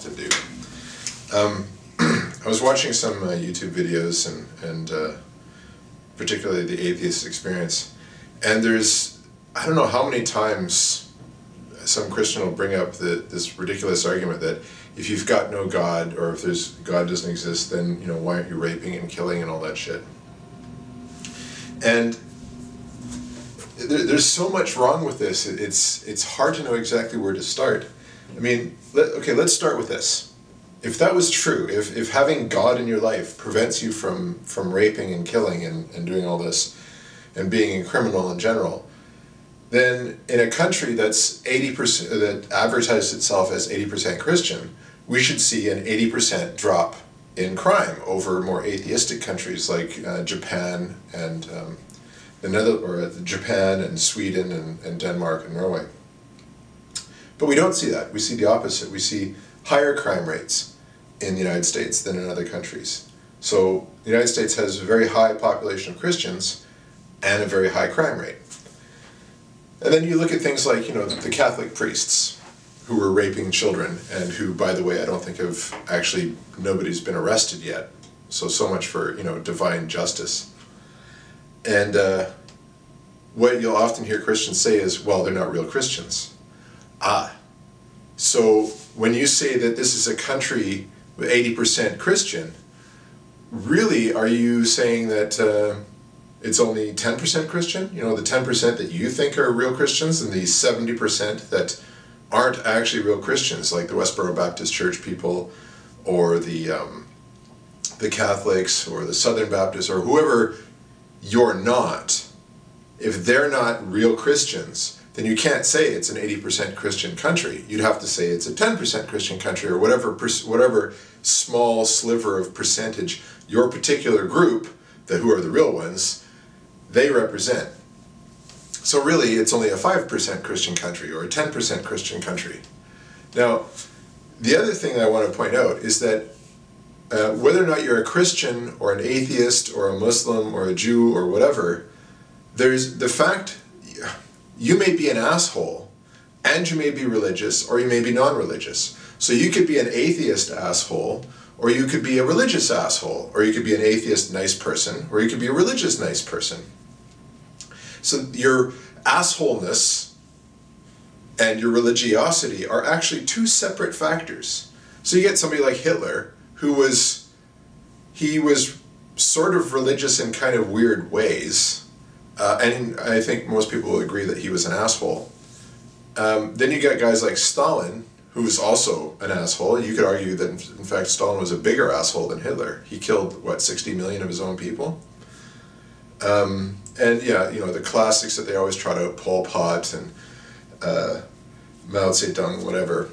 often do. I was watching some YouTube videos and particularly the Atheist Experience, and there's, I don't know how many times some Christian will bring up this ridiculous argument that if you've got no God, or if God doesn't exist, then, you know, why aren't you raping and killing and all that shit? And there's so much wrong with this. It's hard to know exactly where to start. I mean, let's start with this. If that was true, if having God in your life prevents you from raping and killing and doing all this and being a criminal in general, then in a country that's 80%, that advertises itself as 80% Christian, we should see an 80% drop in crime over more atheistic countries like Japan and Japan and Sweden and Denmark and Norway. But we don't see that. We see the opposite. We see higher crime rates in the United States than in other countries. So the United States has a very high population of Christians and a very high crime rate. And then you look at things like, you know, the Catholic priests who were raping children, and who, by the way, I don't think nobody's been arrested yet. So much for, you know, divine justice. And what you'll often hear Christians say is, well, they're not real Christians. So when you say that this is a country with 80% Christian, really are you saying that it's only 10% Christian? You know, the 10% that you think are real Christians, and the 70% that aren't actually real Christians, like the Westboro Baptist Church people, or the Catholics, or the Southern Baptists, or whoever you're not. If they're not real Christians, then you can't say it's an 80% Christian country. You'd have to say it's a 10% Christian country, or whatever small sliver of percentage your particular group, who are the real ones, they represent. So really, it's only a 5% Christian country, or a 10% Christian country. Now, the other thing I want to point out is that whether or not you're a Christian, or an atheist, or a Muslim, or a Jew, or whatever, there's the fact you may be an asshole, and you may be religious, or you may be non-religious. So you could be an atheist asshole, or you could be a religious asshole, or you could be an atheist nice person, or you could be a religious nice person. So your assholeness and your religiosity are actually two separate factors. So you get somebody like Hitler, who was sort of religious in kind of weird ways, and I think most people will agree that he was an asshole. Then you get guys like Stalin, who was also an asshole. You could argue that, in fact, Stalin was a bigger asshole than Hitler. He killed, what, 60 million of his own people? And yeah, you know, the classics that they always trot out, Pol Pot and Mao Zedong, whatever.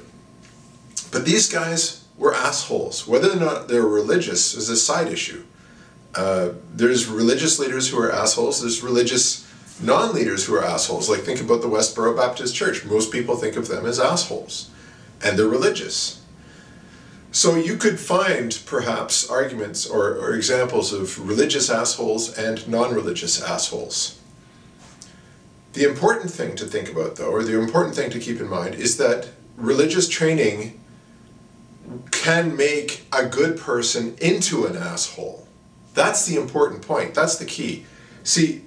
But these guys were assholes. Whether or not they're religious is a side issue. There's religious leaders who are assholes. There's religious non-leaders who are assholes. Like, think about the Westboro Baptist Church. Most people think of them as assholes. And they're religious. So you could find, perhaps, arguments or examples of religious assholes and non-religious assholes. The important thing to think about, though, or the important thing to keep in mind, is that religious training can make a good person into an asshole. That's the important point. That's the key. See,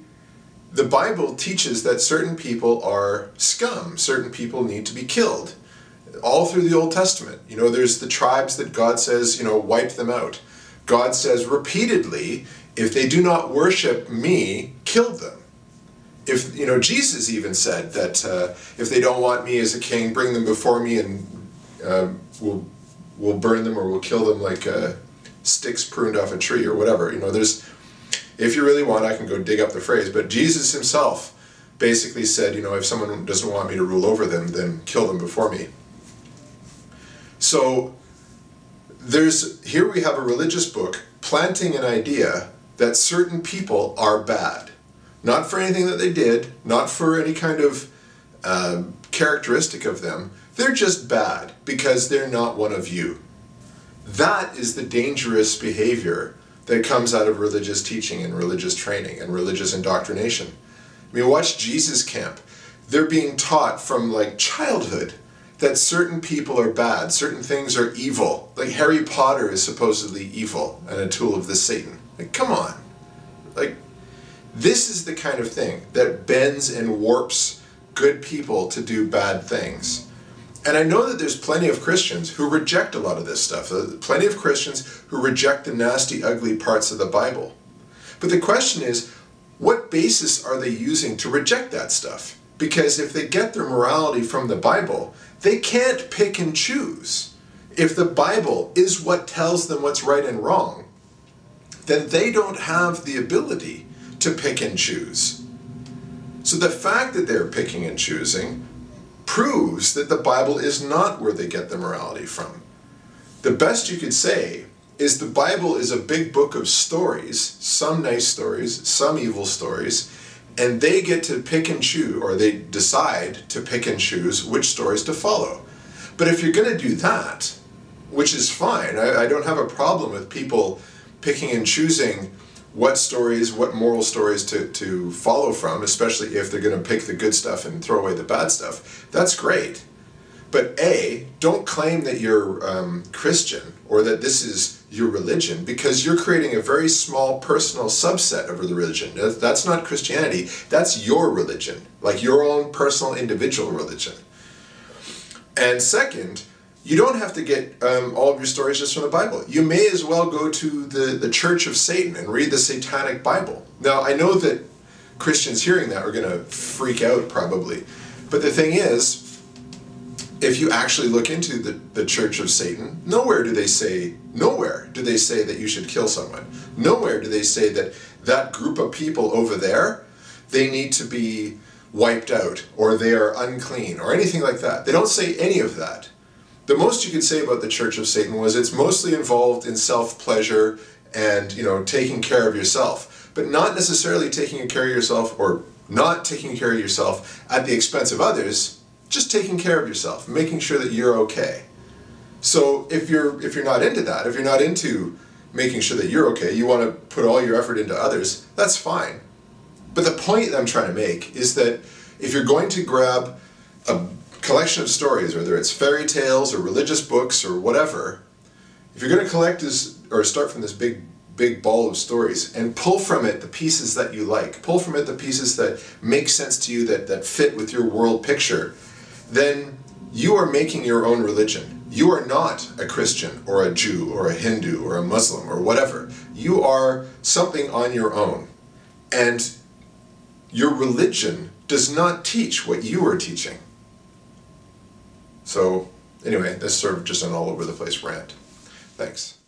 the Bible teaches that certain people are scum. Certain people need to be killed. All through the Old Testament. You know, there's the tribes that God says, you know, wipe them out. God says repeatedly, if they do not worship me, kill them. If, you know, Jesus even said that if they don't want me as a king, bring them before me, and we'll burn them, or we'll kill them like sticks pruned off a tree, or whatever. You know, there's, if you really want, I can go dig up the phrase, but Jesus himself basically said, you know, if someone doesn't want me to rule over them, then kill them before me. So here we have a religious book planting an idea that certain people are bad. Not for anything that they did, not for any kind of characteristic of them. They're just bad because they're not one of you. That is the dangerous behavior that comes out of religious teaching and religious training and religious indoctrination. I mean, watch Jesus Camp. They're being taught from like childhood that certain people are bad, certain things are evil. Like Harry Potter is supposedly evil and a tool of the Satan. Like, come on. Like, this is the kind of thing that bends and warps good people to do bad things. And I know that there's plenty of Christians who reject a lot of this stuff. Plenty of Christians who reject the nasty, ugly parts of the Bible. But the question is, what basis are they using to reject that stuff? Because if they get their morality from the Bible, they can't pick and choose. If the Bible is what tells them what's right and wrong, then they don't have the ability to pick and choose. So the fact that they're picking and choosing proves that the Bible is not where they get their morality from. The best you could say is the Bible is a big book of stories, some nice stories, some evil stories, and they get to pick and choose, or they decide to pick and choose which stories to follow. But if you're going to do that, which is fine, I don't have a problem with people picking and choosing what stories, what moral stories to follow from, especially if they're going to pick the good stuff and throw away the bad stuff. That's great. But A, don't claim that you're Christian or that this is your religion, because you're creating a very small personal subset of the religion. That's not Christianity, that's your religion, like your own personal individual religion. And second, you don't have to get all of your stories just from the Bible. You may as well go to the Church of Satan and read the Satanic Bible. Now, I know that Christians hearing that are going to freak out probably, but the thing is, if you actually look into the Church of Satan, nowhere do they say that you should kill someone. Nowhere do they say that that group of people over there, they need to be wiped out, or they are unclean, or anything like that. They don't say any of that. The most you could say about the Church of Satan was it's mostly involved in self-pleasure and, taking care of yourself, but not necessarily taking care of yourself, or not taking care of yourself at the expense of others, just taking care of yourself, making sure that you're okay. So if you're not into that, if you're not into making sure that you're okay, you want to put all your effort into others, that's fine. But the point that I'm trying to make is that if you're going to grab a collection of stories, whether it's fairy tales or religious books or whatever, if you're going to collect this, or start from this big ball of stories and pull from it the pieces that you like, pull from it the pieces that make sense to you, that fit with your world picture, then you are making your own religion. You are not a Christian or a Jew or a Hindu or a Muslim or whatever. You are something on your own. And your religion does not teach what you are teaching. So anyway, that's sort of just an all over the place rant. Thanks.